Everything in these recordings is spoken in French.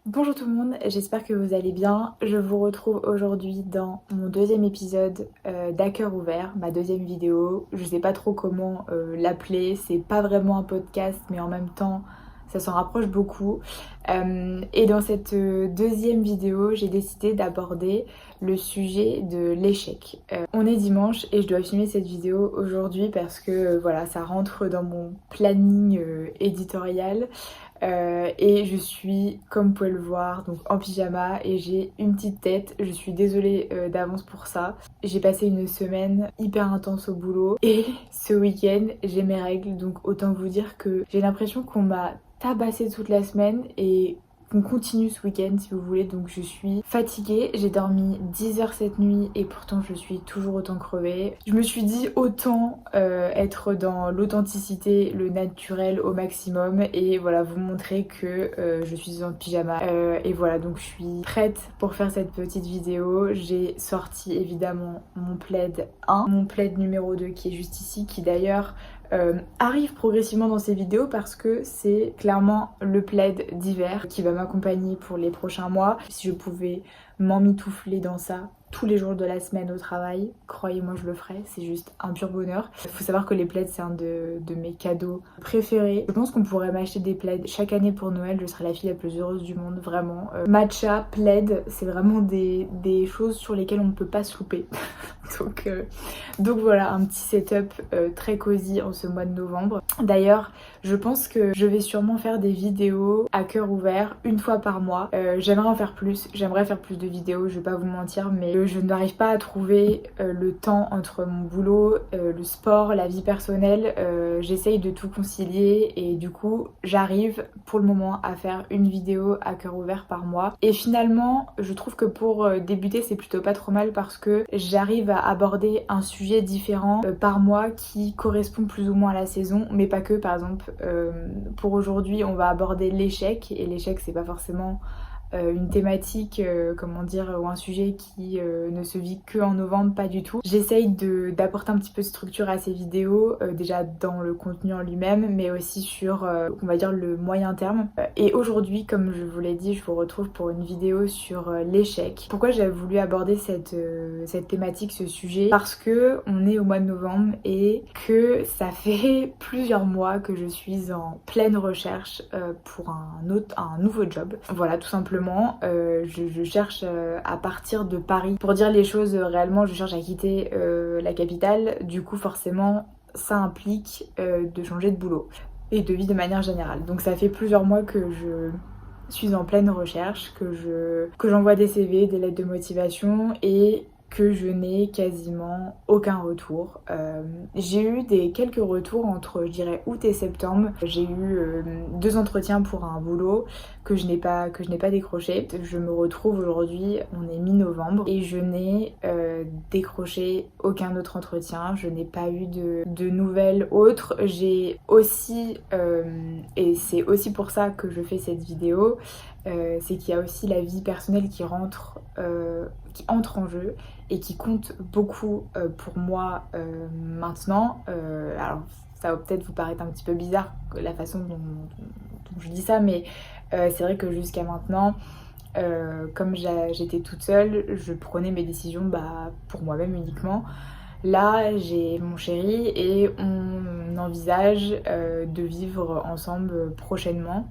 Bonjour tout le monde, j'espère que vous allez bien. Je vous retrouve aujourd'hui dans mon deuxième épisode d'À cœur ouvert, ma deuxième vidéo. Je sais pas trop comment l'appeler, c'est pas vraiment un podcast mais en même temps ça s'en rapproche beaucoup. Et dans cette deuxième vidéo, j'ai décidé d'aborder le sujet de l'échec. On est dimanche et je dois filmer cette vidéo aujourd'hui parce que voilà, ça rentre dans mon planning éditorial. Et je suis, comme vous pouvez le voir, donc en pyjama et j'ai une petite tête. Je suis désolée d'avance pour ça. J'ai passé une semaine hyper intense au boulot et ce week-end j'ai mes règles, donc autant vous dire que j'ai l'impression qu'on m'a tabassé toute la semaine et qu'on continue ce week-end si vous voulez. Donc je suis fatiguée, j'ai dormi 10 heures cette nuit et pourtant je suis toujours autant crevée. Je me suis dit autant être dans l'authenticité, le naturel au maximum et voilà, vous montrer que je suis en pyjama. Et voilà, donc je suis prête pour faire cette petite vidéo. J'ai sorti évidemment mon plaid 1, mon plaid numéro 2 qui est juste ici, qui d'ailleurs arrive progressivement dans ces vidéos parce que c'est clairement le plaid d'hiver qui va m'accompagner pour les prochains mois. Si je pouvais m'emmitoufler dans ça tous les jours de la semaine au travail, croyez-moi je le ferais, c'est juste un pur bonheur. Il faut savoir que les plaids c'est un de mes cadeaux préférés. Je pense qu'on pourrait m'acheter des plaids chaque année pour Noël, je serais la fille la plus heureuse du monde, vraiment. Matcha, plaid, c'est vraiment des choses sur lesquelles on ne peut pas se louper. Donc voilà, un petit setup très cosy en ce mois de novembre. D'ailleurs, je pense que je vais sûrement faire des vidéos à cœur ouvert une fois par mois. J'aimerais en faire plus, j'aimerais faire plus de vidéos, je vais pas vous mentir, mais je n'arrive pas à trouver le temps entre mon boulot, le sport, la vie personnelle. J'essaye de tout concilier et du coup, j'arrive pour le moment à faire une vidéo à cœur ouvert par mois. Et finalement, je trouve que pour débuter, c'est plutôt pas trop mal parce que j'arrive à aborder un sujet différent par mois qui correspond plus ou moins à la saison, mais pas que. Par exemple, pour aujourd'hui, on va aborder l'échec, et l'échec, c'est pas forcément une thématique, comment dire, ou un sujet qui ne se vit que en novembre, pas du tout. J'essaye d'apporter un petit peu de structure à ces vidéos, déjà dans le contenu en lui-même, mais aussi sur, on va dire, le moyen terme. Et aujourd'hui, comme je vous l'ai dit, je vous retrouve pour une vidéo sur l'échec. Pourquoi j'ai voulu aborder cette thématique, ce sujet? Parce que on est au mois de novembre et que ça fait plusieurs mois que je suis en pleine recherche pour un nouveau job. Voilà, tout simplement. Je cherche à partir de Paris. Pour dire les choses réellement, je cherche à quitter la capitale. Du coup, forcément, ça implique de changer de boulot et de vie de manière générale. Donc ça fait plusieurs mois que je suis en pleine recherche, que j'envoie des CV, des lettres de motivation et que je n'ai quasiment aucun retour. J'ai eu quelques retours entre, je dirais, août et septembre. J'ai eu 2 entretiens pour un boulot que je n'ai pas décroché. Je me retrouve aujourd'hui, on est mi-novembre, et je n'ai décroché aucun autre entretien. Je n'ai pas eu de nouvelles autres. J'ai aussi, et c'est aussi pour ça que je fais cette vidéo, c'est qu'il y a aussi la vie personnelle qui entre en jeu et qui compte beaucoup pour moi maintenant. Alors ça va peut-être vous paraître un petit peu bizarre la façon dont je dis ça, mais c'est vrai que jusqu'à maintenant, comme j'étais toute seule, je prenais mes décisions pour moi-même uniquement. Là, j'ai mon chéri et on envisage de vivre ensemble prochainement.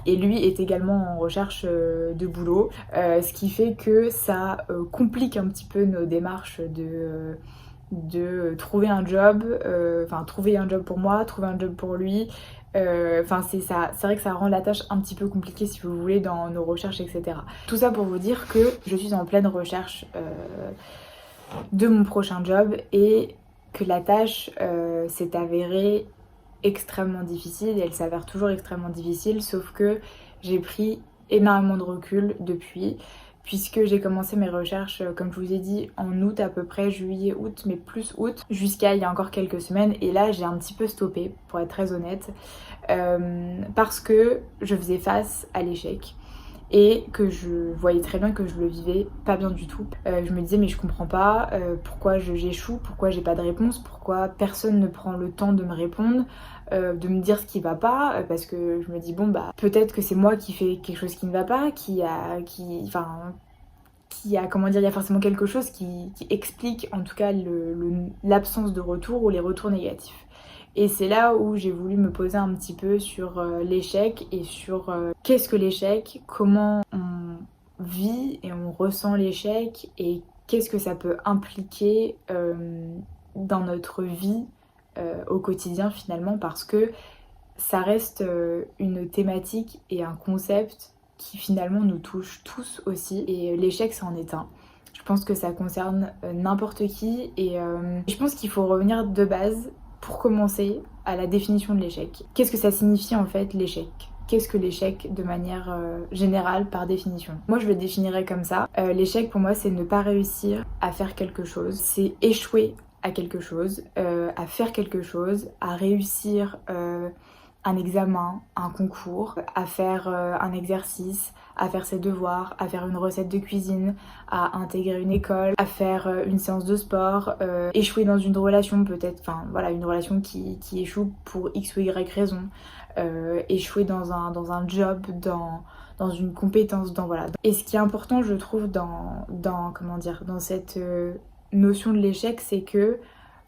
Et lui est également en recherche de boulot, ce qui fait que ça complique un petit peu nos démarches de trouver un job, trouver un job pour moi, trouver un job pour lui. C'est ça, c'est vrai que ça rend la tâche un petit peu compliquée si vous voulez dans nos recherches, etc. Tout ça pour vous dire que je suis en pleine recherche de mon prochain job et que la tâche s'est avérée extrêmement difficile et elle s'avère toujours extrêmement difficile, sauf que j'ai pris énormément de recul depuis, puisque j'ai commencé mes recherches, comme je vous ai dit, en août à peu près, juillet, août, mais plus août, jusqu'à il y a encore quelques semaines, et là j'ai un petit peu stoppé, pour être très honnête, parce que je faisais face à l'échec et que je voyais très bien que je le vivais pas bien du tout. Je me disais mais je comprends pas pourquoi j'échoue, pourquoi j'ai pas de réponse, pourquoi personne ne prend le temps de me répondre, de me dire ce qui va pas, parce que je me dis bon bah peut-être que c'est moi qui fais quelque chose qui ne va pas, comment dire, il y a forcément quelque chose qui explique en tout cas l'absence de retour ou les retours négatifs. Et c'est là où j'ai voulu me poser un petit peu sur l'échec et sur qu'est-ce que l'échec, comment on vit et on ressent l'échec et qu'est-ce que ça peut impliquer dans notre vie au quotidien finalement, parce que ça reste une thématique et un concept qui finalement nous touche tous aussi, et l'échec c'en est un. Je pense que ça concerne n'importe qui, et je pense qu'il faut revenir de base pour commencer à la définition de l'échec. Qu'est-ce que ça signifie en fait l'échec? Qu'est-ce que l'échec de manière générale par définition? Moi je le définirais comme ça. L'échec pour moi c'est ne pas réussir à faire quelque chose, c'est échouer à quelque chose, à faire quelque chose, à réussir un examen, un concours, à faire un exercice, à faire ses devoirs, à faire une recette de cuisine, à intégrer une école, à faire une séance de sport, échouer dans une relation peut-être, enfin voilà, une relation qui échoue pour X ou Y raison, échouer dans un job, dans une compétence, voilà. Et ce qui est important je trouve dans cette notion de l'échec, c'est que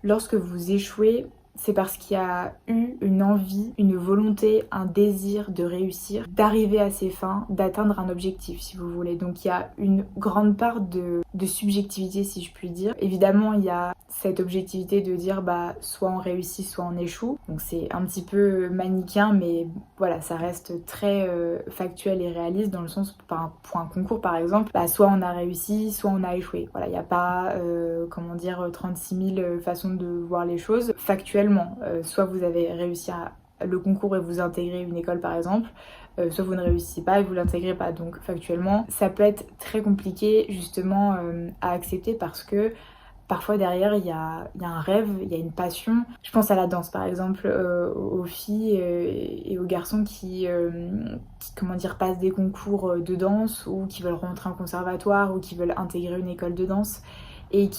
lorsque vous échouez, c'est parce qu'il y a eu une envie, une volonté, un désir de réussir, d'arriver à ses fins, d'atteindre un objectif si vous voulez. Donc il y a une grande part de subjectivité si je puis dire. Évidemment il y a cette objectivité de dire bah soit on réussit soit on échoue. Donc c'est un petit peu manichéen, mais voilà, ça reste très factuel et réaliste dans le sens, pour un concours par exemple, bah, soit on a réussi soit on a échoué. Voilà, il n'y a pas 36 000 façons de voir les choses factuellement. Soit vous avez réussi le concours et vous intégrez une école par exemple, soit vous ne réussissez pas et vous l'intégrez pas. Donc factuellement ça peut être très compliqué justement à accepter, parce que parfois derrière il y a un rêve, il y a une passion. Je pense à la danse par exemple, aux filles et aux garçons qui passent des concours de danse, ou qui veulent rentrer en conservatoire, ou qui veulent intégrer une école de danse, et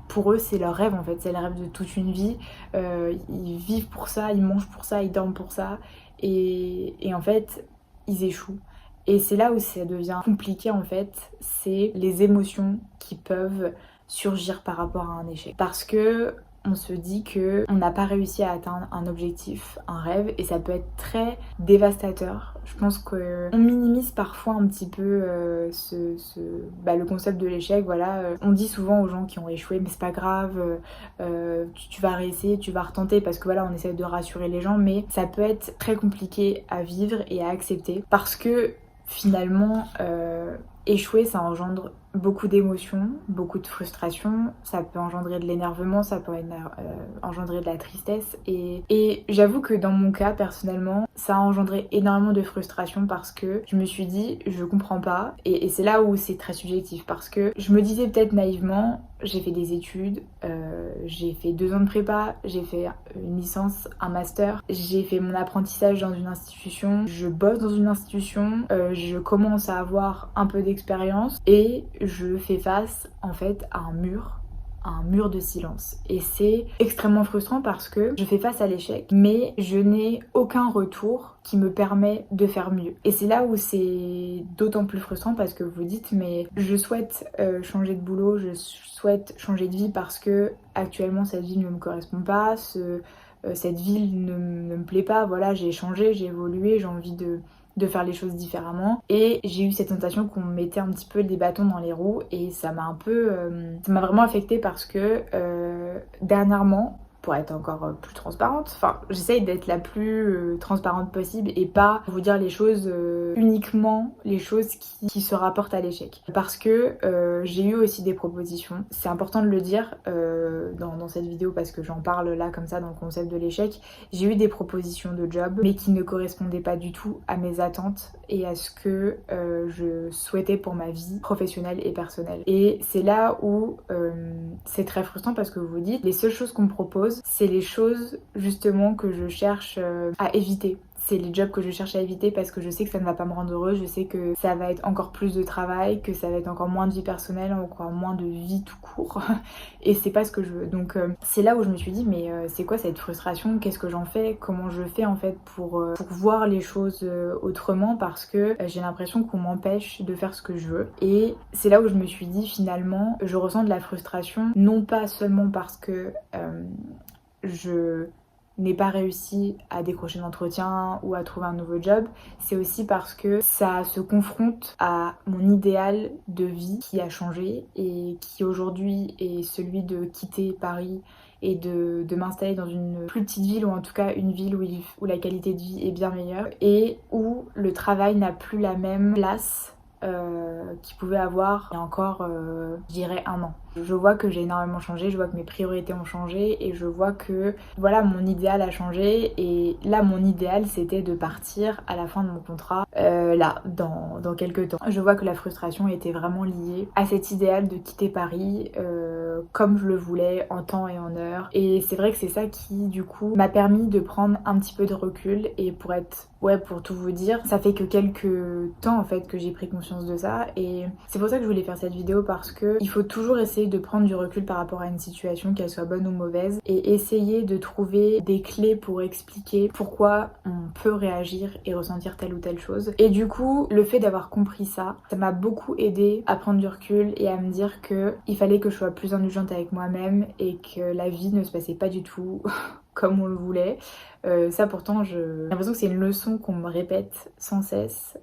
pour eux c'est leur rêve en fait, c'est le rêve de toute une vie. Ils vivent pour ça, ils mangent pour ça, ils dorment pour ça, et en fait ils échouent. Et c'est là où ça devient compliqué en fait, c'est les émotions qui peuvent surgir par rapport à un échec. Parce que on se dit que on n'a pas réussi à atteindre un objectif, un rêve, et ça peut être très dévastateur. Je pense qu'on minimise parfois un petit peu le concept de l'échec. Voilà, on dit souvent aux gens qui ont échoué mais c'est pas grave, tu vas réessayer, tu vas retenter, parce que voilà, on essaie de rassurer les gens, mais ça peut être très compliqué à vivre et à accepter, parce que finalement échouer ça engendre beaucoup d'émotions, beaucoup de frustration, ça peut engendrer de l'énervement, ça peut engendrer de la tristesse, et j'avoue que dans mon cas personnellement ça a engendré énormément de frustration, parce que je me suis dit je comprends pas, et c'est là où c'est très subjectif, parce que je me disais peut-être naïvement, j'ai fait des études, j'ai fait 2 ans de prépa, j'ai fait une licence, un master, j'ai fait mon apprentissage dans une institution, je bosse dans une institution, je commence à avoir un peu d'expérience, et je fais face en fait à un mur de silence. Et c'est extrêmement frustrant, parce que je fais face à l'échec, mais je n'ai aucun retour qui me permet de faire mieux. Et c'est là où c'est d'autant plus frustrant, parce que vous dites mais je souhaite changer de boulot, je souhaite changer de vie, parce que actuellement cette vie ne me correspond pas, cette ville ne me plaît pas, voilà, j'ai changé, j'ai évolué, j'ai envie de faire les choses différemment, et j'ai eu cette sensation qu'on me mettait un petit peu des bâtons dans les roues, et ça m'a vraiment affectée, parce que dernièrement, pour être encore plus transparente, enfin j'essaye d'être la plus transparente possible, et pas vous dire les choses uniquement les choses qui se rapportent à l'échec, parce que j'ai eu aussi des propositions, c'est important de le dire dans cette vidéo, parce que j'en parle là comme ça dans le concept de l'échec. J'ai eu des propositions de job, mais qui ne correspondaient pas du tout à mes attentes et à ce que je souhaitais pour ma vie professionnelle et personnelle. Et c'est là où c'est très frustrant, parce que vous vous dites les seules choses qu'on me propose, c'est les choses justement que je cherche à éviter. c'est les jobs que je cherche à éviter parce que je sais que ça ne va pas me rendre heureuse, je sais que ça va être encore plus de travail, que ça va être encore moins de vie personnelle, encore moins de vie tout court et c'est pas ce que je veux. Donc c'est là où je me suis dit mais c'est quoi cette frustration, qu'est-ce que j'en fais, comment je fais en fait pour voir les choses autrement parce que j'ai l'impression qu'on m'empêche de faire ce que je veux. Et c'est là où je me suis dit finalement je ressens de la frustration non pas seulement parce que je n'ai pas réussi à décrocher d'entretien ou à trouver un nouveau job, c'est aussi parce que ça se confronte à mon idéal de vie qui a changé et qui aujourd'hui est celui de quitter Paris et de m'installer dans une plus petite ville ou en tout cas une ville où la qualité de vie est bien meilleure et où le travail n'a plus la même place qu'il pouvait avoir il y a encore, je dirais, un an. Je vois que j'ai énormément changé, je vois que mes priorités ont changé et je vois que voilà, mon idéal a changé et là mon idéal c'était de partir à la fin de mon contrat là dans quelques temps. Je vois que la frustration était vraiment liée à cet idéal de quitter Paris comme je le voulais en temps et en heure et c'est vrai que c'est ça qui du coup m'a permis de prendre un petit peu de recul et pour tout vous dire, ça fait que quelques temps en fait que j'ai pris conscience de ça et c'est pour ça que je voulais faire cette vidéo parce que il faut toujours essayer de prendre du recul par rapport à une situation, qu'elle soit bonne ou mauvaise et essayer de trouver des clés pour expliquer pourquoi on peut réagir et ressentir telle ou telle chose. Et du coup, le fait d'avoir compris ça, ça m'a beaucoup aidé à prendre du recul et à me dire que il fallait que je sois plus indulgente avec moi-même et que la vie ne se passait pas du tout comme on le voulait. Ça pourtant j'ai l'impression que c'est une leçon qu'on me répète sans cesse,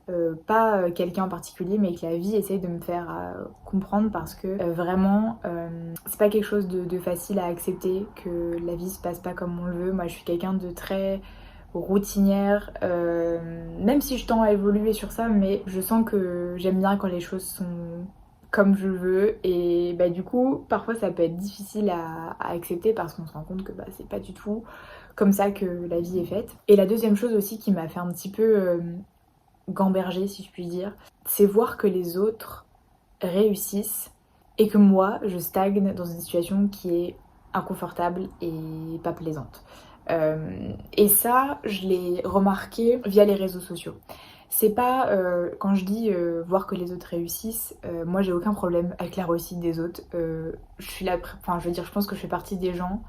pas quelqu'un en particulier mais que la vie essaye de me faire comprendre parce que vraiment c'est pas quelque chose de facile à accepter que la vie se passe pas comme on le veut. Moi je suis quelqu'un de très routinière, même si je tends à évoluer sur ça mais je sens que j'aime bien quand les choses sont comme je veux et bah du coup parfois ça peut être difficile à accepter parce qu'on se rend compte que bah c'est pas du tout comme ça que la vie est faite. Et la deuxième chose aussi qui m'a fait un petit peu gamberger si je puis dire, c'est voir que les autres réussissent et que moi je stagne dans une situation qui est inconfortable et pas plaisante. Et ça je l'ai remarqué via les réseaux sociaux. C'est pas quand je dis voir que les autres réussissent, moi j'ai aucun problème avec la réussite des autres. Je suis là, enfin je veux dire, je pense que je fais partie des gens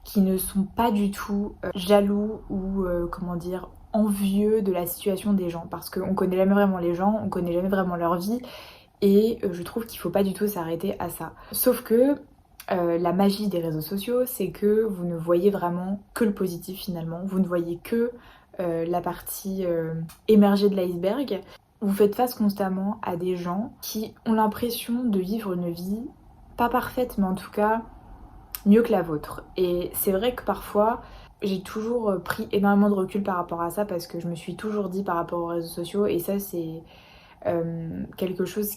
qui ne sont pas du tout jaloux ou comment dire envieux de la situation des gens parce qu'on connaît jamais vraiment les gens, on connaît jamais vraiment leur vie et je trouve qu'il faut pas du tout s'arrêter à ça. Sauf que la magie des réseaux sociaux, c'est que vous ne voyez vraiment que le positif finalement, vous ne voyez que la partie émergée de l'iceberg. Vous faites face constamment à des gens qui ont l'impression de vivre une vie pas parfaite mais en tout cas mieux que la vôtre. Et c'est vrai que parfois j'ai toujours pris énormément de recul par rapport à ça parce que je me suis toujours dit par rapport aux réseaux sociaux et ça c'est quelque chose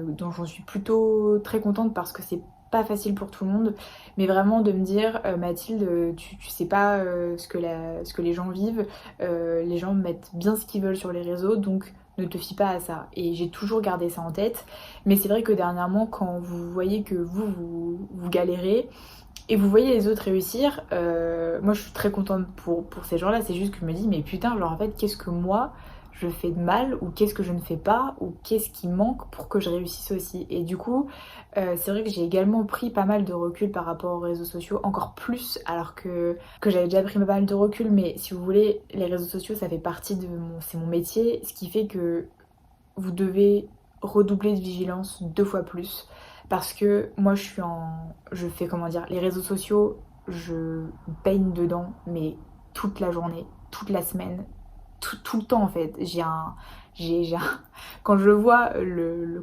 dont j'en suis plutôt très contente parce que c'est pas facile pour tout le monde mais vraiment de me dire Mathilde tu sais pas ce que les gens vivent, les gens mettent bien ce qu'ils veulent sur les réseaux donc ne te fie pas à ça et j'ai toujours gardé ça en tête mais c'est vrai que dernièrement quand vous voyez que vous galérez et vous voyez les autres réussir, moi je suis très contente pour ces gens là, c'est juste que je me dis mais putain genre en fait qu'est-ce que moi je fais de mal ou qu'est-ce que je ne fais pas ou qu'est-ce qui manque pour que je réussisse aussi. Et du coup c'est vrai que j'ai également pris pas mal de recul par rapport aux réseaux sociaux, encore plus alors que j'avais déjà pris pas mal de recul mais si vous voulez les réseaux sociaux ça fait partie c'est mon métier, ce qui fait que vous devez redoubler de vigilance 2 fois plus parce que moi je fais comment dire, les réseaux sociaux je baigne dedans mais toute la journée, toute la semaine, tout le temps en fait. Quand je vois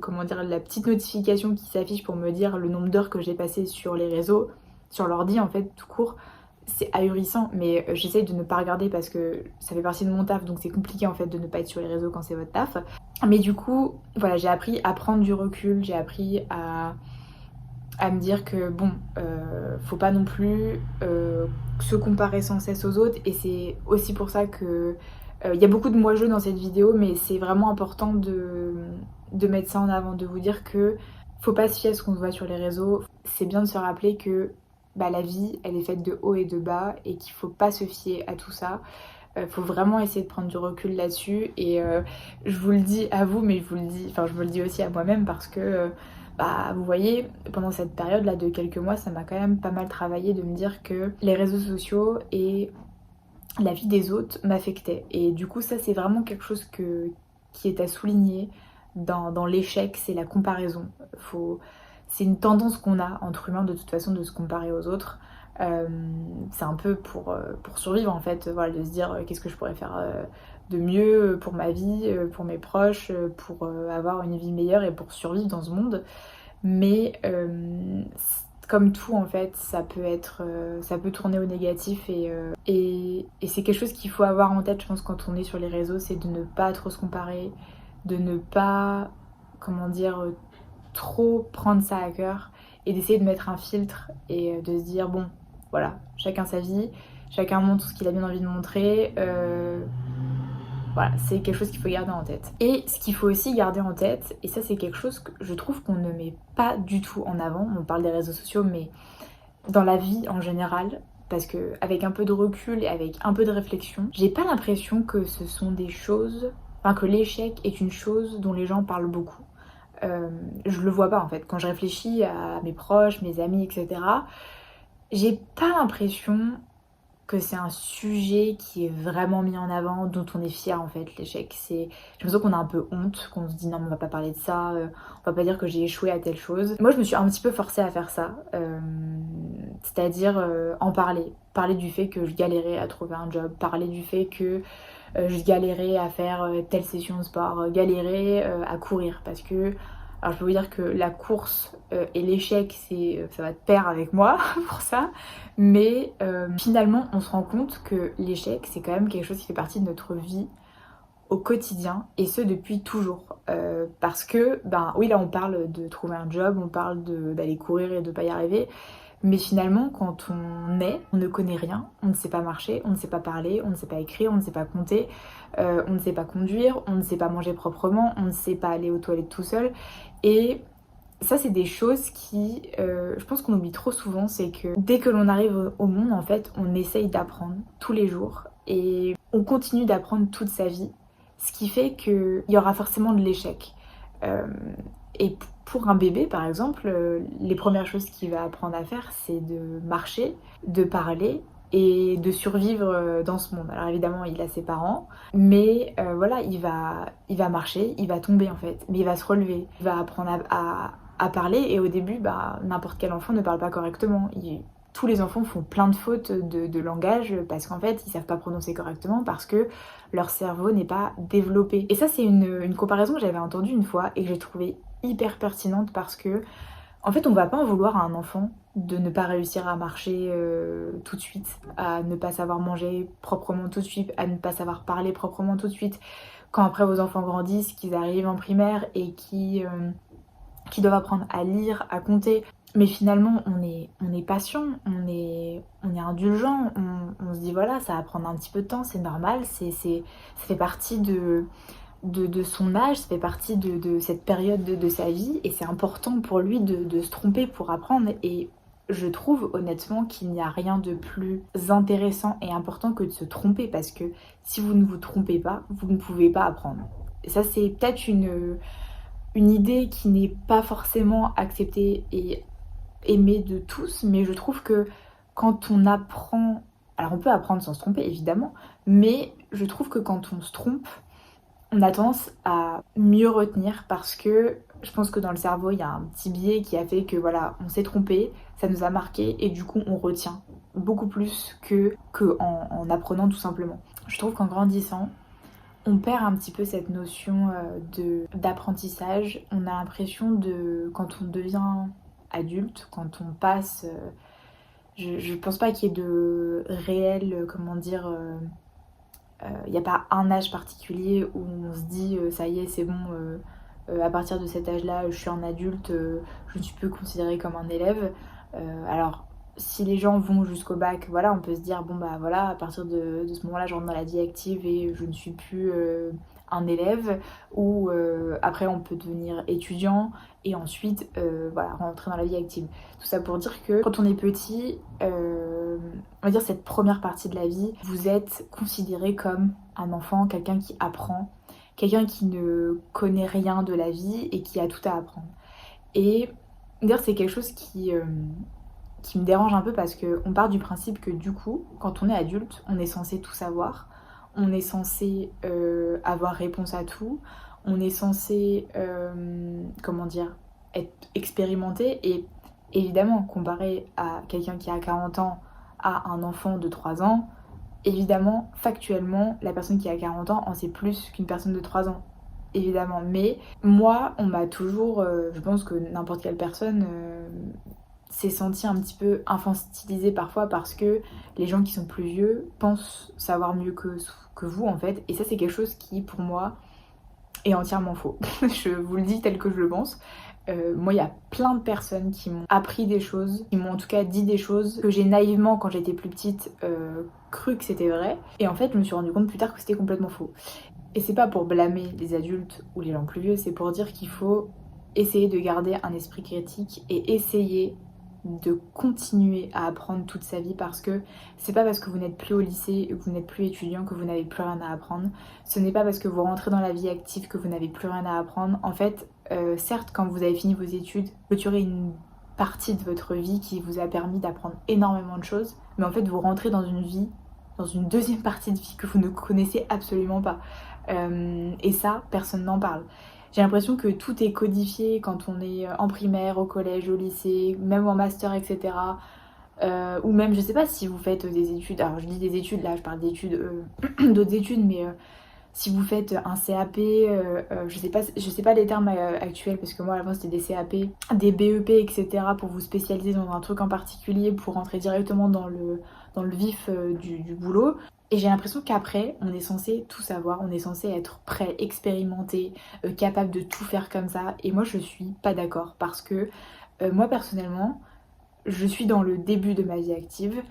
comment dire, la petite notification qui s'affiche pour me dire le nombre d'heures que j'ai passé sur les réseaux, sur l'ordi en fait tout court, c'est ahurissant mais j'essaye de ne pas regarder parce que ça fait partie de mon taf donc c'est compliqué en fait de ne pas être sur les réseaux quand c'est votre taf. Mais du coup voilà, j'ai appris à prendre du recul, j'ai appris à me dire que bon, faut pas non plus se comparer sans cesse aux autres et c'est aussi pour ça que il y a beaucoup de moi-je dans cette vidéo mais c'est vraiment important de mettre ça en avant, de vous dire que faut pas se fier à ce qu'on voit sur les réseaux, c'est bien de se rappeler que bah, la vie elle est faite de haut et de bas et qu'il faut pas se fier à tout ça. Faut vraiment essayer de prendre du recul là-dessus et je vous le dis à vous, mais je me le dis aussi à moi-même parce que bah, vous voyez, pendant cette période-là de quelques mois, ça m'a quand même pas mal travaillé de me dire que les réseaux sociaux et la vie des autres m'affectaient. Et du coup, ça, c'est vraiment quelque chose qui est à souligner dans l'échec, c'est la comparaison. C'est une tendance qu'on a entre humains de toute façon de se comparer aux autres. Euh, c'est un peu pour survivre en fait, voilà, de se dire qu'est-ce que je pourrais faire de mieux pour ma vie, pour mes proches, pour avoir une vie meilleure et pour survivre dans ce monde. Mais comme tout en fait, ça peut tourner au négatif et c'est quelque chose qu'il faut avoir en tête, je pense, quand on est sur les réseaux, c'est de ne pas trop se comparer, de ne pas, comment dire, trop prendre ça à cœur et d'essayer de mettre un filtre et de se dire bon, voilà, chacun sa vie, chacun montre ce qu'il a bien envie de montrer. Voilà, c'est quelque chose qu'il faut garder en tête. Et ce qu'il faut aussi garder en tête, et ça c'est quelque chose que je trouve qu'on ne met pas du tout en avant, on parle des réseaux sociaux, mais dans la vie en général, parce que avec un peu de recul et avec un peu de réflexion, j'ai pas l'impression que ce sont des choses, enfin que l'échec est une chose dont les gens parlent beaucoup. Je le vois pas en fait. Quand je réfléchis à mes proches, mes amis, etc., j'ai pas l'impression que c'est un sujet qui est vraiment mis en avant, dont on est fier en fait, l'échec. J'ai l'impression qu'on a un peu honte, qu'on se dit non mais on va pas parler de ça, on va pas dire que j'ai échoué à telle chose. Moi je me suis un petit peu forcée à faire ça, c'est-à-dire en parler. Parler du fait que je galérais à trouver un job, parler du fait que je galérais à faire telle session de sport, galérer à courir parce que alors je peux vous dire que la course et l'échec ça va de pair avec moi pour ça, mais finalement on se rend compte que l'échec c'est quand même quelque chose qui fait partie de notre vie au quotidien et ce depuis toujours parce que ben oui là on parle de trouver un job, on parle d'aller courir et de pas y arriver. Mais finalement, quand on ne connaît rien, on ne sait pas marcher, on ne sait pas parler, on ne sait pas écrire, on ne sait pas compter, on ne sait pas conduire, on ne sait pas manger proprement, on ne sait pas aller aux toilettes tout seul. Et ça, c'est des choses qui, je pense qu'on oublie trop souvent, c'est que dès que l'on arrive au monde, en fait, on essaye d'apprendre tous les jours et on continue d'apprendre toute sa vie, ce qui fait qu'il y aura forcément de l'échec. Et pour un bébé, par exemple, les premières choses qu'il va apprendre à faire, c'est de marcher, de parler et de survivre dans ce monde. Alors évidemment, il a ses parents, mais voilà, il va marcher, il va tomber en fait, mais il va se relever, il va apprendre à parler et au début, bah, n'importe quel enfant ne parle pas correctement. Tous les enfants font plein de fautes de langage parce qu'en fait, ils savent pas prononcer correctement parce que leur cerveau n'est pas développé. Et ça, c'est une comparaison que j'avais entendue une fois et que j'ai trouvée hyper pertinente parce que en fait on va pas en vouloir à un enfant de ne pas réussir à marcher tout de suite, à ne pas savoir manger proprement tout de suite, à ne pas savoir parler proprement tout de suite. Quand après vos enfants grandissent, qu'ils arrivent en primaire et qui doivent apprendre à lire, à compter, mais finalement on est patient, on est indulgent, on se dit voilà ça va prendre un petit peu de temps, c'est normal, ça fait partie de son âge, ça fait partie de cette période de sa vie et c'est important pour lui de se tromper pour apprendre et je trouve honnêtement qu'il n'y a rien de plus intéressant et important que de se tromper parce que si vous ne vous trompez pas, vous ne pouvez pas apprendre. Et ça c'est peut-être une idée qui n'est pas forcément acceptée et aimée de tous, mais je trouve que quand on apprend, alors on peut apprendre sans se tromper évidemment, mais je trouve que quand on se trompe, on a tendance à mieux retenir parce que je pense que dans le cerveau, il y a un petit biais qui a fait que voilà, on s'est trompé, ça nous a marqué et du coup on retient beaucoup plus que en apprenant tout simplement. Je trouve qu'en grandissant, on perd un petit peu cette notion d'apprentissage. On a l'impression quand on devient adulte, quand on passe... je pense pas qu'il y ait de réel, comment dire... Il n'y a pas un âge particulier où on se dit ça y est c'est bon, à partir de cet âge-là je suis un adulte, je ne suis plus considérée comme un élève. Alors si les gens vont jusqu'au bac, voilà, on peut se dire bon bah voilà, à partir de ce moment-là je rentre dans la vie active et je ne suis plus un élève ou après on peut devenir étudiant et ensuite voilà, rentrer dans la vie active. Tout ça pour dire que quand on est petit, on va dire cette première partie de la vie, vous êtes considéré comme un enfant, quelqu'un qui apprend, quelqu'un qui ne connaît rien de la vie et qui a tout à apprendre. Et d'ailleurs c'est quelque chose qui me dérange un peu parce qu'on part du principe que du coup, quand on est adulte, on est censé tout savoir, on est censé avoir réponse à tout, on est censé, comment dire, être expérimenté et évidemment, comparé à quelqu'un qui a 40 ans à un enfant de 3 ans, évidemment, factuellement, la personne qui a 40 ans en sait plus qu'une personne de 3 ans. Évidemment, mais moi, on m'a toujours, je pense que n'importe quelle personne s'est sentie un petit peu infantilisée parfois parce que les gens qui sont plus vieux pensent savoir mieux que vous en fait. Et ça, c'est quelque chose qui, pour moi, est entièrement faux. Je vous le dis tel que je le pense. Moi, il y a plein de personnes qui m'ont appris des choses, qui m'ont en tout cas dit des choses que j'ai naïvement, quand j'étais plus petite, cru que c'était vrai. Et en fait, je me suis rendu compte plus tard que c'était complètement faux. Et c'est pas pour blâmer les adultes ou les gens plus vieux, c'est pour dire qu'il faut essayer de garder un esprit critique et essayer de continuer à apprendre toute sa vie parce que c'est pas parce que vous n'êtes plus au lycée ou que vous n'êtes plus étudiant que vous n'avez plus rien à apprendre. Ce n'est pas parce que vous rentrez dans la vie active que vous n'avez plus rien à apprendre. En fait, certes, quand vous avez fini vos études, clôturez une partie de votre vie qui vous a permis d'apprendre énormément de choses, mais en fait, vous rentrez dans une vie, dans une deuxième partie de vie que vous ne connaissez absolument pas. Et ça, personne n'en parle. J'ai l'impression que tout est codifié quand on est en primaire, au collège, au lycée, même en master, etc. Ou même, je sais pas si vous faites des études, alors je dis des études, là je parle d'études, d'autres études, mais si vous faites un CAP, je sais pas les termes actuels, parce que moi avant c'était des CAP, des BEP, etc. pour vous spécialiser dans un truc en particulier, pour rentrer directement dans le vif du boulot. Et j'ai l'impression qu'après, on est censé tout savoir, on est censé être prêt, expérimenté, capable de tout faire comme ça. Et moi, je suis pas d'accord parce que moi, personnellement, je suis dans le début de ma vie active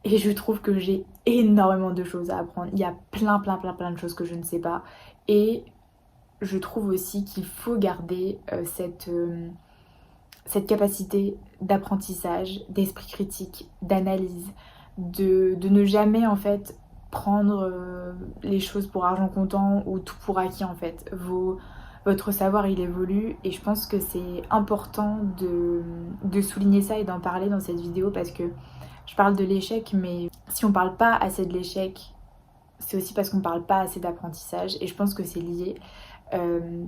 et je trouve que j'ai énormément de choses à apprendre. Il y a plein de choses que je ne sais pas. Et je trouve aussi qu'il faut garder cette capacité d'apprentissage, d'esprit critique, d'analyse, de ne jamais en fait prendre les choses pour argent comptant ou tout pour acquis en fait. Votre savoir il évolue et je pense que c'est important de souligner ça et d'en parler dans cette vidéo parce que je parle de l'échec mais si on parle pas assez de l'échec c'est aussi parce qu'on parle pas assez d'apprentissage et je pense que c'est lié.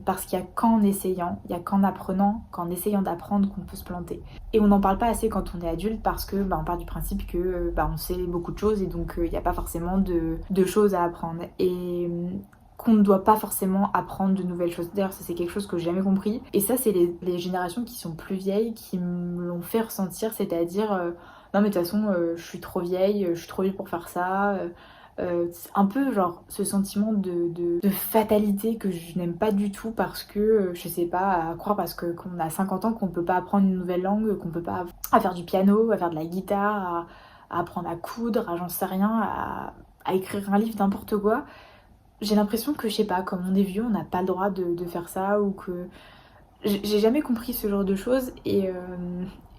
Parce qu'il y a qu'en essayant, il y a qu'en apprenant, qu'en essayant d'apprendre qu'on peut se planter. Et on n'en parle pas assez quand on est adulte parce que on part du principe que on sait beaucoup de choses et donc il n'y a pas forcément de choses à apprendre. Et qu'on ne doit pas forcément apprendre de nouvelles choses. D'ailleurs, ça c'est quelque chose que j'ai jamais compris. Et ça, c'est les générations qui sont plus vieilles qui me l'ont fait ressentir, c'est-à-dire non mais de toute façon, je suis trop vieille, je suis trop vieille pour faire ça. Un peu genre ce sentiment de fatalité que je n'aime pas du tout parce que je sais pas, à croire parce que qu'on a 50 ans qu'on peut pas apprendre une nouvelle langue, qu'on peut pas à faire du piano, à faire de la guitare, à apprendre à coudre, à j'en sais rien, à écrire un livre, n'importe quoi. J'ai l'impression que je sais pas, comme on est vieux, on n'a pas le droit de faire ça ou que j'ai jamais compris ce genre de choses et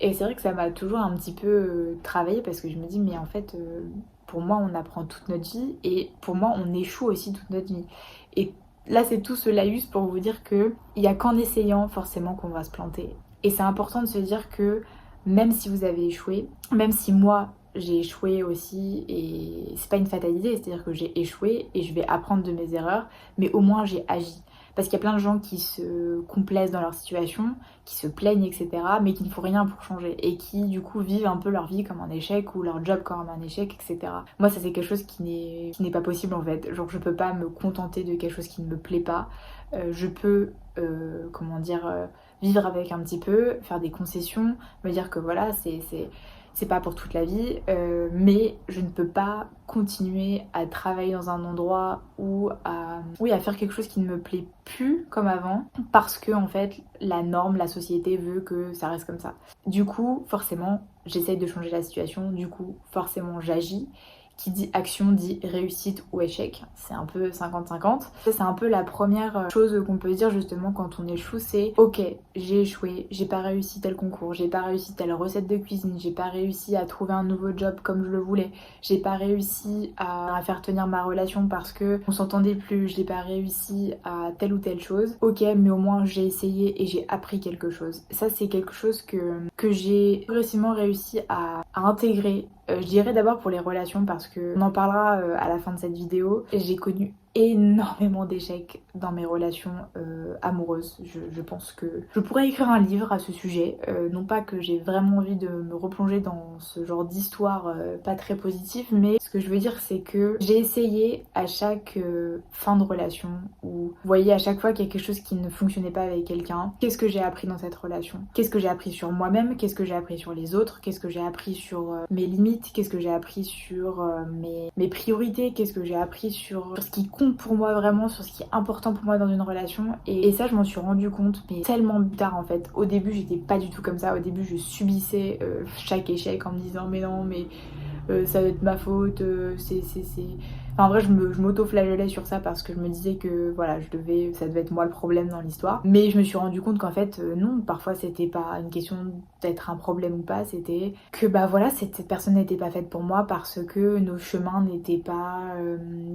c'est vrai que ça m'a toujours un petit peu travaillé parce que je me dis mais en fait pour moi on apprend toute notre vie et pour moi on échoue aussi toute notre vie. Et là c'est tout ce laïus pour vous dire que il y a qu'en essayant forcément qu'on va se planter. Et c'est important de se dire que même si vous avez échoué, même si moi j'ai échoué aussi et c'est pas une fatalité, c'est-à-dire que j'ai échoué et je vais apprendre de mes erreurs, mais au moins j'ai agi. Parce qu'il y a plein de gens qui se complaisent dans leur situation, qui se plaignent, etc., mais qui ne font rien pour changer et qui, du coup, vivent un peu leur vie comme un échec ou leur job comme un échec, etc. Moi, ça, c'est quelque chose qui n'est pas possible en fait. Genre, je peux pas me contenter de quelque chose qui ne me plaît pas. Je peux, vivre avec un petit peu, faire des concessions, me dire que voilà, c'est pas pour toute la vie, mais je ne peux pas continuer à travailler dans un endroit ou à faire quelque chose qui ne me plaît plus comme avant parce que en fait la norme, la société veut que ça reste comme ça. Du coup, forcément, j'essaye de changer la situation, du coup, forcément, j'agis qui dit action dit réussite ou échec, c'est un peu 50-50. Ça, c'est un peu la première chose qu'on peut dire justement quand on échoue, c'est ok, j'ai échoué, j'ai pas réussi tel concours, j'ai pas réussi telle recette de cuisine, j'ai pas réussi à trouver un nouveau job comme je le voulais, j'ai pas réussi à faire tenir ma relation parce que on s'entendait plus, j'ai pas réussi à telle ou telle chose. Ok, mais au moins j'ai essayé et j'ai appris quelque chose. Ça, c'est quelque chose que j'ai progressivement réussi à intégrer. Je dirais d'abord pour les relations parce que on en parlera à la fin de cette vidéo. J'ai connu énormément d'échecs dans mes relations amoureuses. Je pense que je pourrais écrire un livre à ce sujet. Non pas que j'ai vraiment envie de me replonger dans ce genre d'histoire pas très positive, mais ce que je veux dire c'est que j'ai essayé à chaque fin de relation, ou vous voyez à chaque fois qu'il y a quelque chose qui ne fonctionnait pas avec quelqu'un, qu'est-ce que j'ai appris dans cette relation? Qu'est-ce que j'ai appris sur moi-même? Qu'est-ce que j'ai appris sur les autres? Qu'est-ce que j'ai appris sur mes limites? Qu'est-ce que j'ai appris sur mes priorités? Qu'est-ce que j'ai appris sur ce qui compte pour moi vraiment, sur ce qui est important pour moi dans une relation? Et ça, je m'en suis rendu compte, mais tellement plus tard en fait. Au début, j'étais pas du tout comme ça. Au début, je subissais chaque échec en me disant mais non, mais ça va être ma faute, Enfin, en vrai, je m'auto-flagellais sur ça parce que je me disais que voilà, ça devait être moi le problème dans l'histoire. Mais je me suis rendu compte qu'en fait, non, parfois c'était pas une question d'être un problème ou pas, c'était que bah voilà, cette personne n'était pas faite pour moi parce que nos chemins n'étaient pas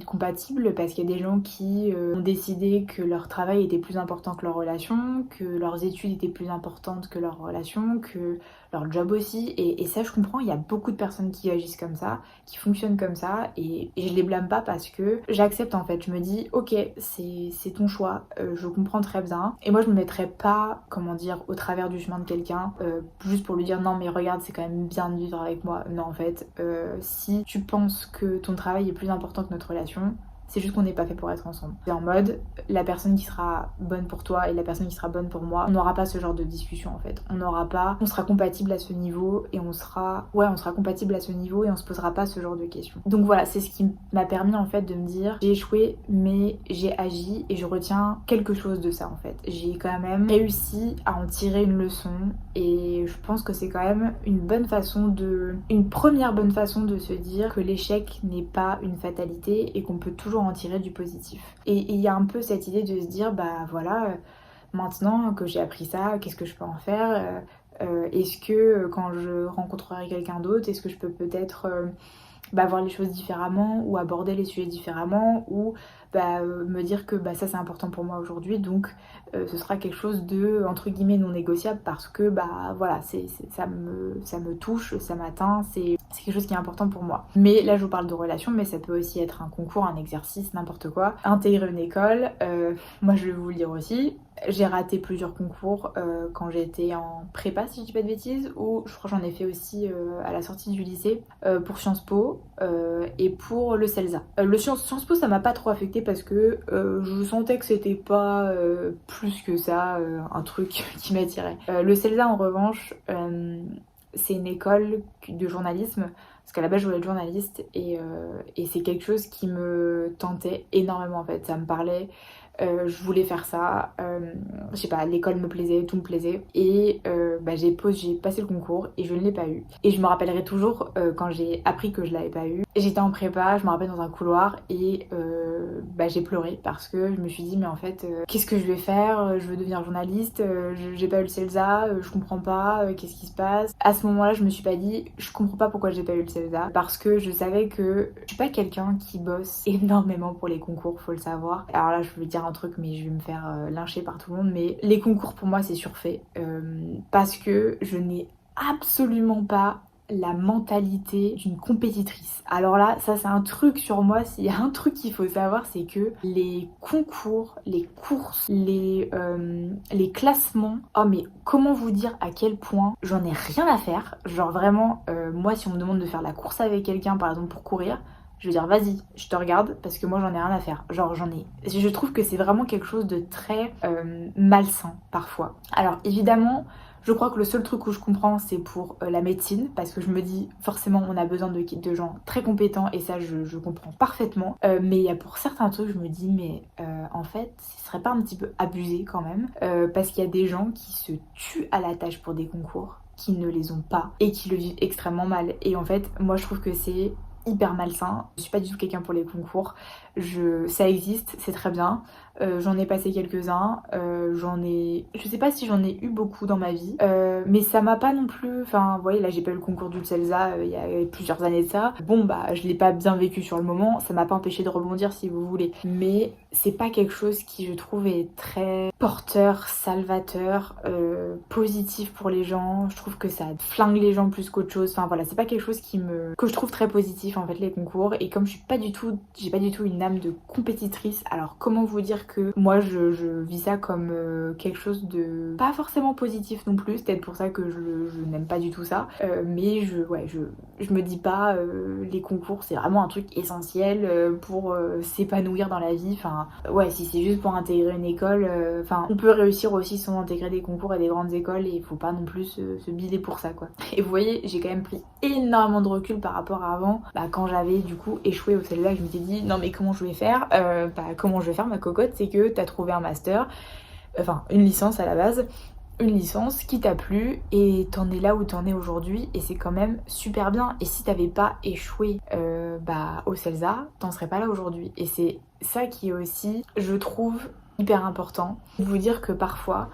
compatibles, parce qu'il y a des gens qui ont décidé que leur travail était plus important que leur relation, que leurs études étaient plus importantes que leur relation, que leur job aussi, et ça je comprends, il y a beaucoup de personnes qui agissent comme ça, qui fonctionnent comme ça, et je les blâme pas parce que j'accepte en fait, je me dis ok, c'est ton choix, je comprends très bien, et moi je me mettrais pas, comment dire, au travers du chemin de quelqu'un, juste pour lui dire non mais regarde c'est quand même bien de vivre avec moi. Non en fait, si tu penses que ton travail est plus important que notre relation, c'est juste qu'on n'est pas fait pour être ensemble. C'est en mode, la personne qui sera bonne pour toi et la personne qui sera bonne pour moi, on n'aura pas ce genre de discussion en fait. On sera compatible à ce niveau et on sera compatible à ce niveau et on se posera pas ce genre de questions. Donc voilà, c'est ce qui m'a permis en fait de me dire, j'ai échoué mais j'ai agi et je retiens quelque chose de ça en fait. J'ai quand même réussi à en tirer une leçon et je pense que c'est quand même une première bonne façon de se dire que l'échec n'est pas une fatalité et qu'on peut toujours en tirer du positif. Et il y a un peu cette idée de se dire bah voilà, maintenant que j'ai appris ça, qu'est-ce que je peux en faire? Est-ce que quand je rencontrerai quelqu'un d'autre, est-ce que je peux peut-être voir les choses différemment ou aborder les sujets différemment, ou me dire que ça c'est important pour moi aujourd'hui, donc ce sera quelque chose de entre guillemets non négociable parce que voilà, ça me touche, ça m'atteint, c'est quelque chose qui est important pour moi. Mais là je vous parle de relations, mais ça peut aussi être un concours, un exercice, n'importe quoi. Intégrer une école, moi je vais vous le dire aussi, j'ai raté plusieurs concours quand j'étais en prépa si je dis pas de bêtises, ou je crois que j'en ai fait aussi à la sortie du lycée pour Sciences Po et pour le CELSA. Le Sciences Po ça m'a pas trop affecté parce que je sentais que c'était pas plus que ça un truc qui m'attirait. Le CELSA en revanche c'est une école de journalisme, parce qu'à la base je voulais être journaliste et c'est quelque chose qui me tentait énormément en fait, ça me parlait. Je voulais faire ça, je sais pas, l'école me plaisait, tout me plaisait, et j'ai passé le concours et je ne l'ai pas eu. Et je me rappellerai toujours quand j'ai appris que je l'avais pas eu. J'étais en prépa, je me rappelle dans un couloir et j'ai pleuré parce que je me suis dit mais en fait qu'est-ce que je vais faire? Je veux devenir journaliste, j'ai pas eu le CELSA, je comprends pas, qu'est-ce qui se passe? À ce moment-là je me suis pas dit je comprends pas pourquoi j'ai pas eu le CELSA, parce que je savais que je suis pas quelqu'un qui bosse énormément pour les concours, faut le savoir. Alors là je vais dire un truc mais je vais me faire lyncher par tout le monde, mais les concours pour moi c'est surfait parce que je n'ai absolument pas la mentalité d'une compétitrice. Alors là, ça c'est un truc sur moi, s'il y a un truc qu'il faut savoir, c'est que les concours, les courses, les classements, oh mais comment vous dire à quel point j'en ai rien à faire. Genre vraiment, moi si on me demande de faire la course avec quelqu'un par exemple pour courir, je veux dire vas-y, je te regarde parce que moi j'en ai rien à faire. Genre je trouve que c'est vraiment quelque chose de très malsain parfois. Alors évidemment, je crois que le seul truc où je comprends c'est pour la médecine, parce que je me dis forcément on a besoin de gens très compétents et ça je comprends parfaitement. Mais il y a pour certains trucs je me dis mais en fait ce serait pas un petit peu abusé quand même, parce qu'il y a des gens qui se tuent à la tâche pour des concours, qui ne les ont pas et qui le vivent extrêmement mal. Et en fait moi je trouve que c'est hyper malsain. Je suis pas du tout quelqu'un pour les concours. Ça existe, c'est très bien. J'en ai passé quelques-uns. Je sais pas si j'en ai eu beaucoup dans ma vie, mais ça m'a pas non plus. Enfin, vous voyez, là j'ai pas eu le concours du CELSA il y a plusieurs années de ça. Bon, bah, je l'ai pas bien vécu sur le moment. Ça m'a pas empêché de rebondir si vous voulez. Mais c'est pas quelque chose qui, je trouve, est très porteur, salvateur, positif pour les gens. Je trouve que ça flingue les gens plus qu'autre chose. Enfin voilà, c'est pas quelque chose que je trouve très positif en fait, les concours. Et comme j'ai pas du tout une âme de compétitrice, alors comment vous dire que moi je vis ça comme quelque chose de pas forcément positif non plus. C'est peut-être pour ça que je n'aime pas du tout ça. Mais je me dis pas les concours c'est vraiment un truc essentiel pour s'épanouir dans la vie. Enfin ouais, si c'est juste pour intégrer une école, enfin on peut réussir aussi sans intégrer des concours et des grandes écoles, et il faut pas non plus se bider pour ça quoi. Et vous voyez, j'ai quand même pris énormément de recul par rapport à avant, quand j'avais du coup échoué au CELSA. Je m'étais dit non mais comment je vais faire, comment je vais faire ma cocotte, c'est que t'as trouvé un master, enfin une licence à la base, une licence qui t'a plu et t'en es là où t'en es aujourd'hui, et c'est quand même super bien. Et si t'avais pas échoué au CELSA, t'en serais pas là aujourd'hui. Et c'est ça qui est aussi, je trouve, hyper important, de vous dire que parfois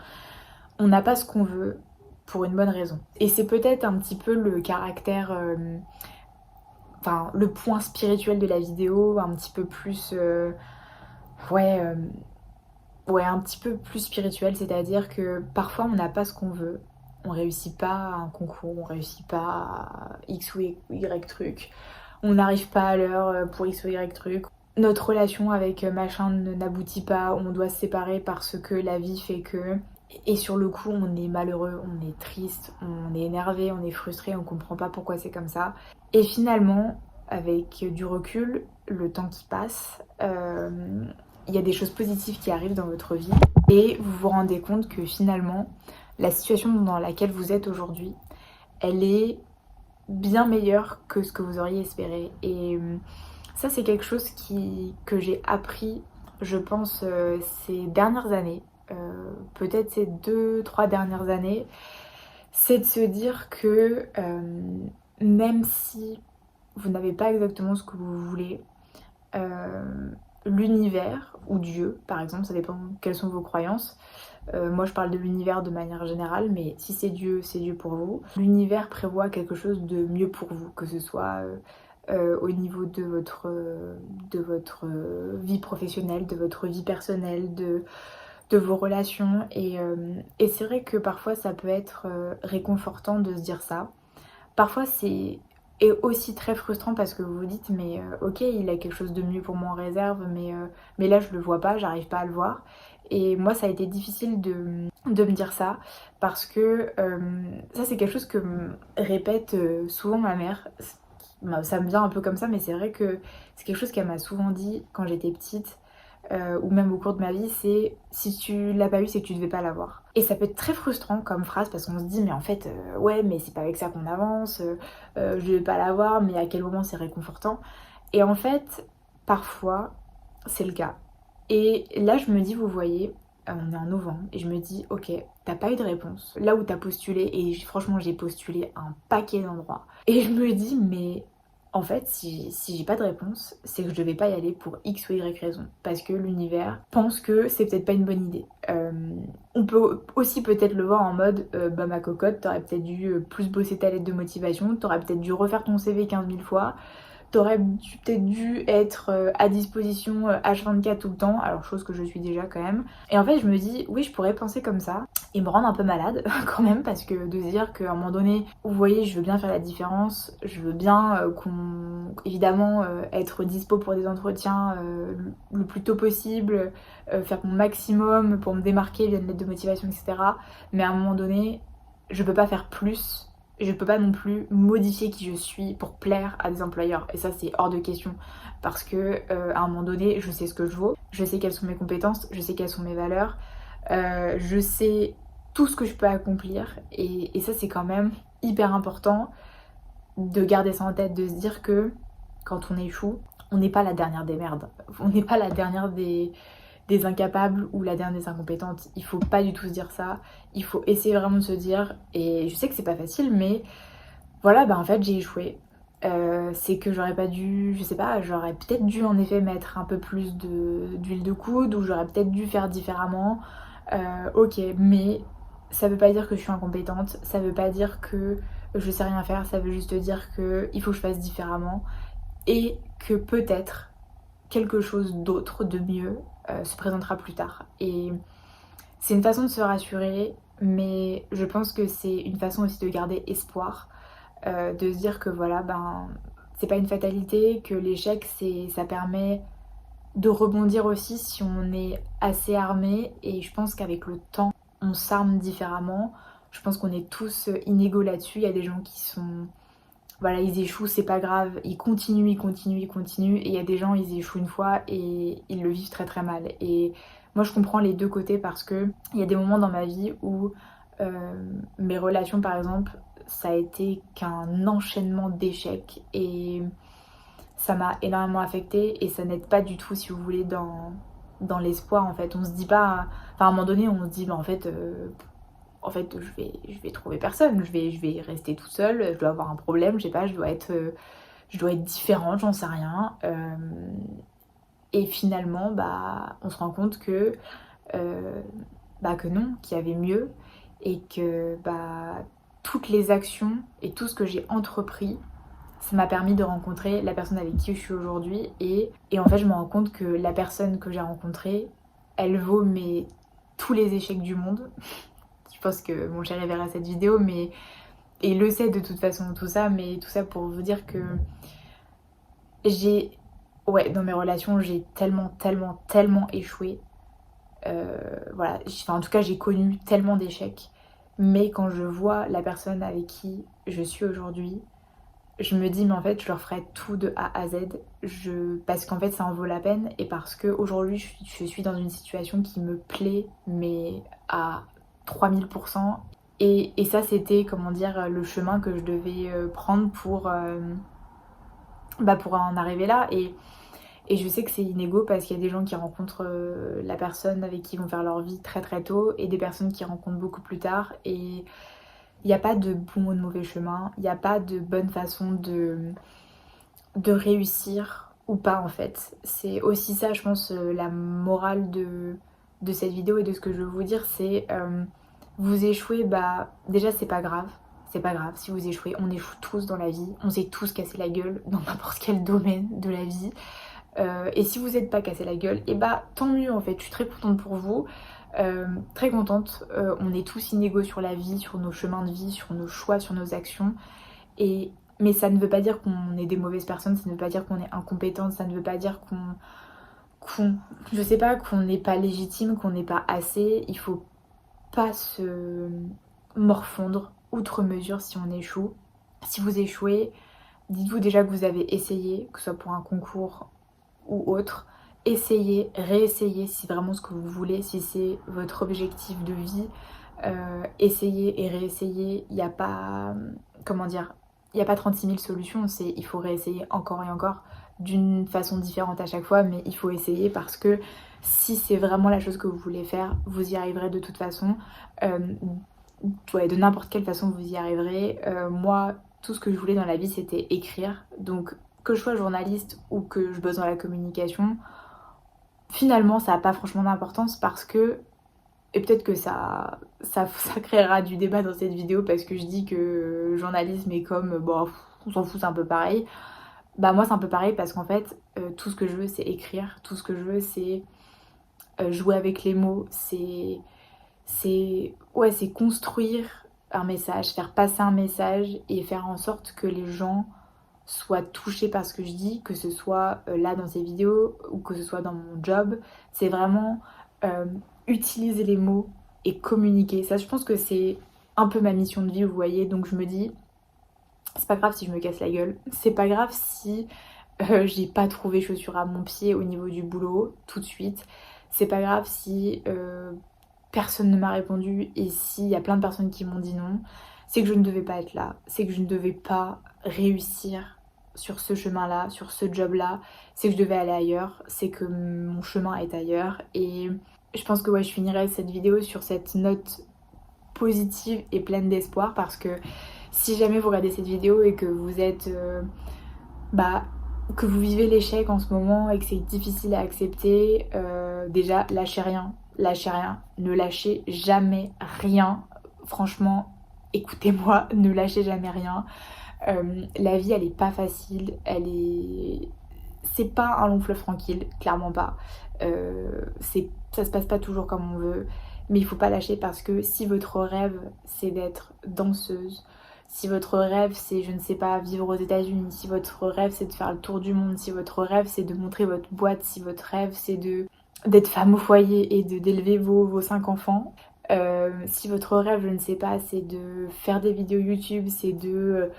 on n'a pas ce qu'on veut pour une bonne raison. Et c'est peut-être un petit peu le caractère, le point spirituel de la vidéo, un petit peu plus un petit peu plus spirituel, c'est-à-dire que parfois on n'a pas ce qu'on veut, on réussit pas à un concours, on réussit pas à X ou Y truc, on n'arrive pas à l'heure pour X ou Y truc, notre relation avec machin n'aboutit pas, on doit se séparer parce que la vie fait que... Et sur le coup, on est malheureux, on est triste, on est énervé, on est frustré, on comprend pas pourquoi c'est comme ça. Et finalement, avec du recul, le temps qui passe, il y a des choses positives qui arrivent dans votre vie et vous vous rendez compte que finalement, la situation dans laquelle vous êtes aujourd'hui, elle est bien meilleure que ce que vous auriez espéré. Et ça, c'est quelque chose que j'ai appris, je pense, ces dernières années, peut-être ces 2-3 dernières années, c'est de se dire que même si vous n'avez pas exactement ce que vous voulez, l'univers ou Dieu par exemple, ça dépend quelles sont vos croyances, moi je parle de l'univers de manière générale, mais si c'est Dieu pour vous, l'univers prévoit quelque chose de mieux pour vous, que ce soit au niveau de votre vie professionnelle, de votre vie personnelle, de vos relations, et c'est vrai que parfois ça peut être réconfortant de se dire ça. Parfois c'est aussi très frustrant parce que vous vous dites mais ok, il a quelque chose de mieux pour moi en réserve, mais là je le vois pas, j'arrive pas à le voir. Et moi ça a été difficile de me dire ça parce que ça c'est quelque chose que me répète souvent ma mère. Ça me vient un peu comme ça, mais c'est vrai que c'est quelque chose qu'elle m'a souvent dit quand j'étais petite, ou même au cours de ma vie, c'est si tu l'as pas eu, c'est que tu devais pas l'avoir. Et ça peut être très frustrant comme phrase parce qu'on se dit mais en fait ouais, mais c'est pas avec ça qu'on avance, je vais pas l'avoir, mais à quel moment c'est réconfortant. Et en fait parfois c'est le cas. Et là je me dis, vous voyez, on est en novembre et je me dis ok, t'as pas eu de réponse là où t'as postulé, et franchement j'ai postulé à un paquet d'endroits, et je me dis mais en fait, si j'ai pas de réponse, c'est que je devais pas y aller pour X ou Y raison. Parce que l'univers pense que c'est peut-être pas une bonne idée. On peut aussi peut-être le voir en mode ma cocotte, t'aurais peut-être dû plus bosser ta lettre de motivation, t'aurais peut-être dû refaire ton CV 15 000 fois, t'aurais peut-être dû être à disposition H24 tout le temps, alors chose que je suis déjà quand même. Et en fait, je me dis, oui, je pourrais penser comme ça et me rendre un peu malade quand même, parce que de se dire qu'à un moment donné, vous voyez, je veux bien faire la différence, je veux bien évidemment être dispo pour des entretiens le plus tôt possible, faire mon maximum pour me démarquer via une lettre de motivation, etc. Mais à un moment donné, je peux pas faire plus. Je peux pas non plus modifier qui je suis pour plaire à des employeurs, et ça c'est hors de question, parce que à un moment donné je sais ce que je vaux, je sais quelles sont mes compétences, je sais quelles sont mes valeurs, je sais tout ce que je peux accomplir, et ça c'est quand même hyper important de garder ça en tête, de se dire que quand on échoue, on n'est pas la dernière des merdes, on n'est pas la dernière des incapables ou la dernière des incompétentes. Il faut pas du tout se dire ça, il faut essayer vraiment de se dire, et je sais que c'est pas facile, mais voilà, en fait j'ai échoué, c'est que j'aurais pas dû, je sais pas, j'aurais peut-être dû en effet mettre un peu plus d'huile de coude ou j'aurais peut-être dû faire différemment. Ok, mais ça veut pas dire que je suis incompétente, ça veut pas dire que je sais rien faire, ça veut juste dire que il faut que je fasse différemment et que peut-être quelque chose d'autre, de mieux, se présentera plus tard. Et c'est une façon de se rassurer, mais je pense que c'est une façon aussi de garder espoir, de se dire que voilà, ben, c'est pas une fatalité, que l'échec, ça permet de rebondir aussi si on est assez armé. Et je pense qu'avec le temps, on s'arme différemment. Je pense qu'on est tous inégaux là-dessus. Il y a des gens qui sont... Voilà, ils échouent, c'est pas grave. Ils continuent, ils continuent, ils continuent. Et il y a des gens, ils échouent une fois et ils le vivent très très mal. Et moi, je comprends les deux côtés parce que il y a des moments dans ma vie où mes relations, par exemple, ça a été qu'un enchaînement d'échecs. Et ça m'a énormément affectée et ça n'aide pas du tout, si vous voulez, dans l'espoir en fait. On se dit pas, enfin à un moment donné, on se dit, bah, en fait je vais trouver personne, je vais rester toute seule, je dois avoir un problème, je sais pas, je dois être différente, j'en sais rien. Et finalement, bah, on se rend compte euh, que non, qu'il y avait mieux et que bah, toutes les actions et tout ce que j'ai entrepris ça m'a permis de rencontrer la personne avec qui je suis aujourd'hui et en fait je me rends compte que la personne que j'ai rencontrée elle vaut tous les échecs du monde. Je pense que mon chéri verra cette vidéo mais et il le sait de toute façon tout ça mais tout ça pour vous dire que j'ai ouais dans mes relations j'ai tellement échoué. Voilà enfin, en tout cas j'ai connu tellement d'échecs mais quand je vois la personne avec qui je suis aujourd'hui je me dis mais en fait je leur ferai tout de A à Z parce qu'en fait ça en vaut la peine et parce qu'aujourd'hui je suis dans une situation qui me plaît mais à 3000% et ça c'était comment dire le chemin que je devais prendre pour en arriver là et je sais que c'est inégaux parce qu'il y a des gens qui rencontrent la personne avec qui ils vont faire leur vie très très tôt et des personnes qui rencontrent beaucoup plus tard et il n'y a pas de bon ou de mauvais chemin, il n'y a pas de bonne façon de réussir ou pas en fait. C'est aussi ça, je pense, la morale de cette vidéo et de ce que je veux vous dire, c'est vous échouez, bah déjà c'est pas grave. C'est pas grave, si vous échouez, on échoue tous dans la vie, on s'est tous cassé la gueule dans n'importe quel domaine de la vie. Et si vous n'êtes pas cassé la gueule, et bah tant mieux en fait, je suis très contente pour vous, très contente. On est tous inégaux sur la vie, sur nos chemins de vie, sur nos choix, sur nos actions. Mais ça ne veut pas dire qu'on est des mauvaises personnes, ça ne veut pas dire qu'on est incompétente, ça ne veut pas dire je sais pas, qu'on n'est pas légitime, qu'on n'est pas assez. Il faut pas se morfondre outre mesure si on échoue. Si vous échouez, dites-vous déjà que vous avez essayé, que ce soit pour un concours ou autre. Essayez, réessayez si vraiment ce que vous voulez, si c'est votre objectif de vie. Essayez et réessayez. Il n'y a pas, comment dire, il n'y a pas 36 000 solutions. Il faut réessayer encore et encore d'une façon différente à chaque fois, mais il faut essayer parce que si c'est vraiment la chose que vous voulez faire, vous y arriverez de toute façon. Ouais, de n'importe quelle façon, vous y arriverez. Moi, tout ce que je voulais dans la vie, c'était écrire. Donc, que je sois journaliste ou que je bosse dans la communication, finalement, ça n'a pas franchement d'importance parce que et peut-être que ça créera du débat dans cette vidéo parce que je dis que journalisme est comme, bon, on s'en fout, c'est un peu pareil. Bah moi c'est un peu pareil parce qu'en fait, tout ce que je veux c'est écrire, tout ce que je veux c'est jouer avec les mots, ouais, c'est construire un message, faire passer un message et faire en sorte que les gens soient touchés par ce que je dis, que ce soit là dans ces vidéos ou que ce soit dans mon job. C'est vraiment euh, utiliser les mots et communiquer. Ça, je pense que c'est un peu ma mission de vie, vous voyez. Donc je me dis, c'est pas grave si je me casse la gueule. C'est pas grave si j'ai pas trouvé chaussure à mon pied au niveau du boulot tout de suite. C'est pas grave si personne ne m'a répondu et s'il y a plein de personnes qui m'ont dit non. C'est que je ne devais pas être là. C'est que je ne devais pas réussir sur ce chemin-là, sur ce job-là. C'est que je devais aller ailleurs. C'est que mon chemin est ailleurs. Et je pense que ouais, je finirai cette vidéo sur cette note positive et pleine d'espoir parce que Si jamais vous regardez cette vidéo et que vous êtes... que vous vivez l'échec en ce moment et que c'est difficile à accepter, déjà lâchez rien, ne lâchez jamais rien. Franchement, écoutez-moi, ne lâchez jamais rien. La vie elle est pas facile, c'est pas un long fleuve tranquille, clairement pas. Ça se passe pas toujours comme on veut, mais il faut pas lâcher parce que si votre rêve c'est d'être danseuse, si votre rêve c'est, je ne sais pas, vivre aux États-Unis, si votre rêve c'est de faire le tour du monde, si votre rêve c'est de montrer votre boîte, si votre rêve c'est d'être femme au foyer et d'élever vos 5 enfants, si votre rêve, je ne sais pas, c'est de faire des vidéos YouTube, c'est de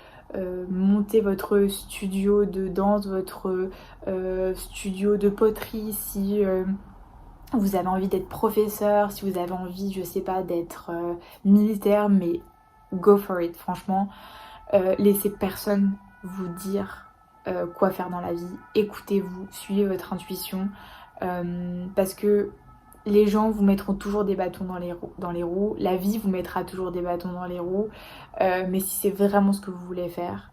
monter votre studio de danse, votre studio de poterie, si vous avez envie d'être professeur, si vous avez envie, je sais pas, d'être militaire, mais go for it, franchement. Laissez personne vous dire quoi faire dans la vie. Écoutez-vous, suivez votre intuition, parce que les gens vous mettront toujours des bâtons dans les roues, la vie vous mettra toujours des bâtons dans les roues, mais si c'est vraiment ce que vous voulez faire,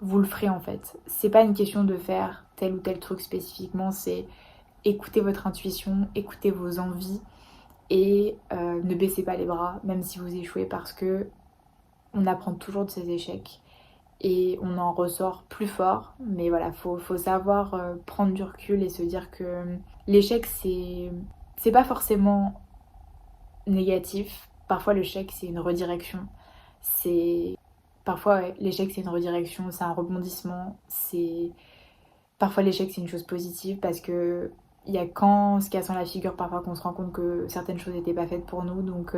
vous le ferez en fait. C'est pas une question de faire tel ou tel truc spécifiquement, c'est écoutez votre intuition, écoutez vos envies et ne baissez pas les bras, même si vous échouez, parce que on apprend toujours de ses échecs et on en ressort plus fort. Mais voilà, faut savoir prendre du recul et se dire que l'échec c'est pas forcément négatif. Parfois l'échec c'est une redirection. Parfois ouais, l'échec c'est une redirection, c'est un rebondissement. Parfois l'échec c'est une chose positive parce que il y a qu'en se cassant la figure parfois qu'on se rend compte que certaines choses n'étaient pas faites pour nous. Donc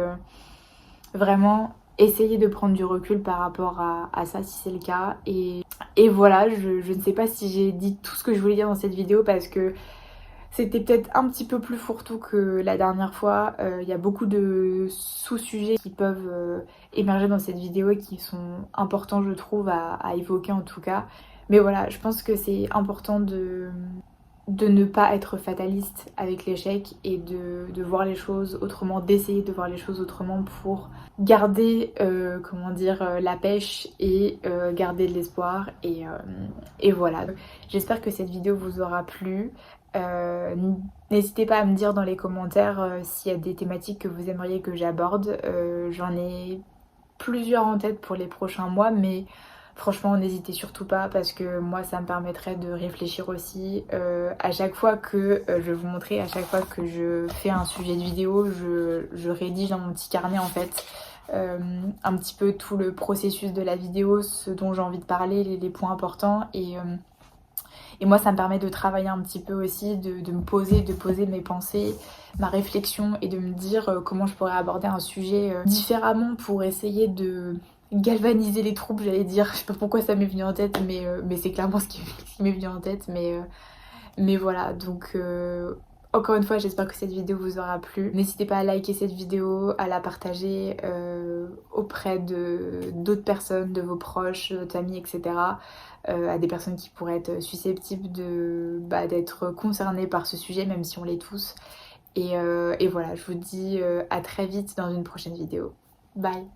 vraiment essayez de prendre du recul par rapport à ça si c'est le cas. Et voilà, je ne sais pas si j'ai dit tout ce que je voulais dire dans cette vidéo parce que c'était peut-être un petit peu plus fourre-tout que la dernière fois. Il y a beaucoup de sous-sujets qui peuvent émerger dans cette vidéo et qui sont importants, je trouve, à évoquer en tout cas. Mais voilà, je pense que c'est important de ne pas être fataliste avec l'échec et de voir les choses autrement, d'essayer de voir les choses autrement pour garder la pêche et garder de l'espoir et voilà. J'espère que cette vidéo vous aura plu. N'hésitez pas à me dire dans les commentaires s'il y a des thématiques que vous aimeriez que j'aborde. J'en ai plusieurs en tête pour les prochains mois, mais franchement n'hésitez surtout pas parce que moi ça me permettrait de réfléchir aussi. À chaque fois que je vais vous montrer, à chaque fois que je fais un sujet de vidéo, je rédige dans mon petit carnet en fait un petit peu tout le processus de la vidéo, ce dont j'ai envie de parler, les points importants et moi ça me permet de travailler un petit peu aussi, de me poser, de poser mes pensées, ma réflexion et de me dire comment je pourrais aborder un sujet différemment pour essayer de galvaniser les troupes, j'allais dire. Je sais pas pourquoi ça m'est venu en tête, mais c'est clairement ce qui m'est venu en tête. Mais voilà, donc encore une fois, j'espère que cette vidéo vous aura plu. N'hésitez pas à liker cette vidéo, à la partager auprès d'autres personnes, de vos proches, de votre famille, etc. À des personnes qui pourraient être susceptibles d'être concernées par ce sujet, même si on l'est tous. Et voilà, je vous dis à très vite dans une prochaine vidéo. Bye!